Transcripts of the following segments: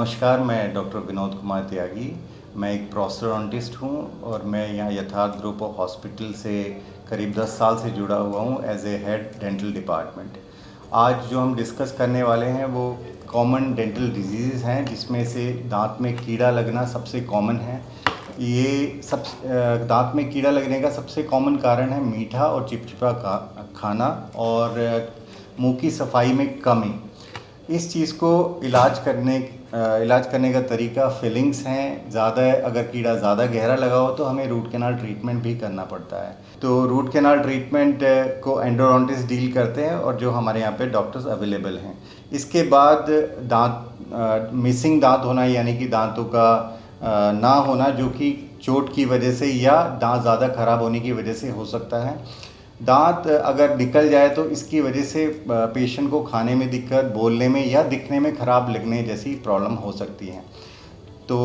नमस्कार, मैं डॉक्टर विनोद कुमार त्यागी। मैं एक प्रोस्टोडोंटिस्ट हूँ और मैं यहाँ यथार्थ ग्रुप ऑफ हॉस्पिटल से करीब 10 साल से जुड़ा हुआ हूँ as a head dental department. आज जो हम डिस्कस करने वाले हैं वो कॉमन डेंटल डिजीज़ हैं, जिसमें से दांत में कीड़ा लगना सबसे कॉमन है। ये दांत में कीड़ा लगने का सबसे कॉमन कारण है मीठा और चिपचिपा खाना और मुंह की सफाई में कमी। इस चीज़ को इलाज करने का तरीका फिलिंग्स हैं। अगर कीड़ा ज़्यादा गहरा लगा हो तो हमें रूट कैनाल ट्रीटमेंट भी करना पड़ता है। तो रूट कैनाल ट्रीटमेंट को एंडोडोंटिस्ट डील करते हैं और जो हमारे यहाँ पे डॉक्टर्स अवेलेबल हैं। इसके बाद मिसिंग दांत होना, यानी कि दांतों का ना होना, जो कि चोट की वजह से या दांत ज़्यादा ख़राब होने की वजह से हो सकता है। दांत अगर निकल जाए तो इसकी वजह से पेशेंट को खाने में दिक्कत, बोलने में या दिखने में ख़राब लगने जैसी प्रॉब्लम हो सकती है। तो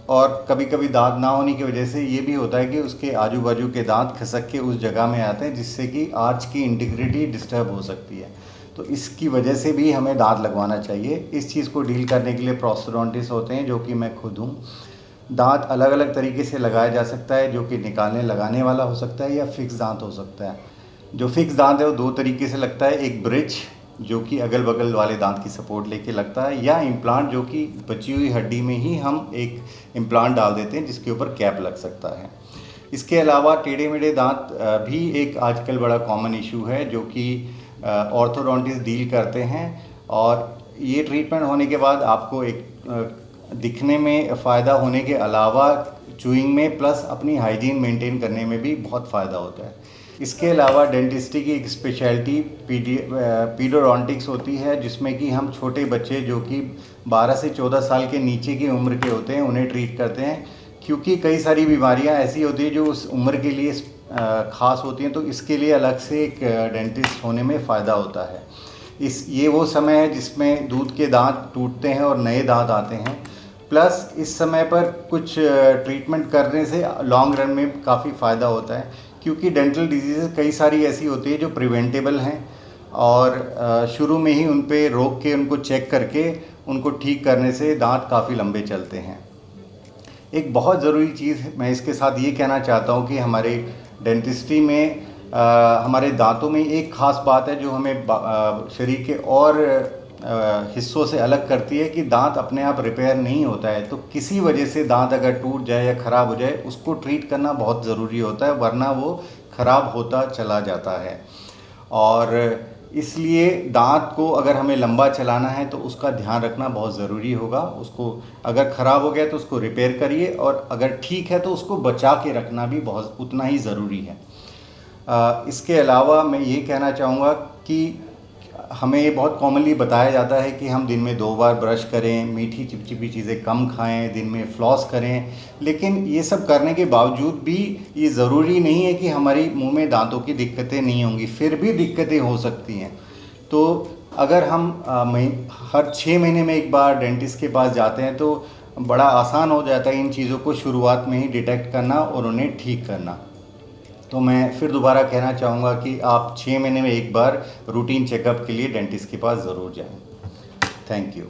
और कभी कभी दांत ना होने की वजह से ये भी होता है कि उसके आजू बाजू के दांत खिसक के उस जगह में आते हैं, जिससे कि आर्च की इंटीग्रिटी डिस्टर्ब हो सकती है। तो इसकी वजह से भी हमें दांत लगवाना चाहिए। इस चीज़ को डील करने के लिए प्रोस्टोडोंटिस्ट होते हैं, जो कि मैं खुद हूँ। दांत अलग अलग तरीके से लगाया जा सकता है, जो कि निकालने लगाने वाला हो सकता है या फिक्स दांत हो सकता है। जो फिक्स दांत है वो दो तरीके से लगता है, एक ब्रिज जो कि अगल बगल वाले दांत की सपोर्ट लेके लगता है, या इम्प्लांट जो कि बची हुई हड्डी में ही हम एक इम्प्लांट डाल देते हैं जिसके ऊपर कैप लग सकता है। इसके अलावा टेढ़े मेढ़े दांत भी एक आजकल बड़ा कॉमन इशू है, जो कि ऑर्थोडोंटिस्ट डील करते हैं। और ये ट्रीटमेंट होने के बाद आपको एक दिखने में फ़ायदा होने के अलावा चूइंग में प्लस अपनी हाइजीन मेंटेन करने में भी बहुत फ़ायदा होता है। इसके अलावा डेंटिस्ट्री की एक स्पेशलिटी पीडोडोंटिक्स होती है, जिसमें कि हम छोटे बच्चे जो कि 12 से 14 साल के नीचे की उम्र के होते हैं उन्हें ट्रीट करते हैं, क्योंकि कई सारी बीमारियां ऐसी होती हैं जो उस उम्र के लिए ख़ास होती हैं। तो इसके लिए अलग से एक डेंटिस्ट होने में फ़ायदा होता है। ये वो समय है जिसमें दूध के दांत टूटते हैं और नए दांत आते हैं। प्लस इस समय पर कुछ ट्रीटमेंट करने से लॉन्ग रन में काफ़ी फ़ायदा होता है, क्योंकि डेंटल डिजीज़ कई सारी ऐसी होती है जो प्रिवेंटेबल हैं और शुरू में ही उन पे रोक के उनको चेक करके उनको ठीक करने से दांत काफ़ी लंबे चलते हैं। एक बहुत ज़रूरी चीज़ मैं इसके साथ ये कहना चाहता हूँ कि हमारे डेंटिस्ट्री में हमारे दांतों में एक ख़ास बात है जो हमें शरीर के और हिस्सों से अलग करती है, कि दांत अपने आप रिपेयर नहीं होता है। तो किसी वजह से दांत अगर टूट जाए या ख़राब हो जाए, उसको ट्रीट करना बहुत ज़रूरी होता है, वरना वो ख़राब होता चला जाता है। और इसलिए दांत को अगर हमें लंबा चलाना है तो उसका ध्यान रखना बहुत ज़रूरी होगा। उसको अगर ख़राब हो गया तो उसको रिपेयर करिए, और अगर ठीक है तो उसको बचा के रखना भी बहुत उतना ही ज़रूरी है। इसके अलावा मैं ये कहना चाहूँगा कि हमें ये बहुत कॉमनली बताया जाता है कि हम दिन में 2 बार ब्रश करें, मीठी चिपचिपी चीज़ें कम खाएं, दिन में फ्लॉस करें। लेकिन ये सब करने के बावजूद भी ये ज़रूरी नहीं है कि हमारी मुंह में दांतों की दिक्कतें नहीं होंगी, फिर भी दिक्कतें हो सकती हैं। तो अगर हम हर 6 महीने में एक बार डेंटिस्ट के पास जाते हैं तो बड़ा आसान हो जाता है इन चीज़ों को शुरुआत में ही डिटेक्ट करना और उन्हें ठीक करना। तो मैं फिर दोबारा कहना चाहूँगा कि आप 6 महीने में एक बार रूटीन चेकअप के लिए डेंटिस्ट के पास ज़रूर जाएं। Thank you.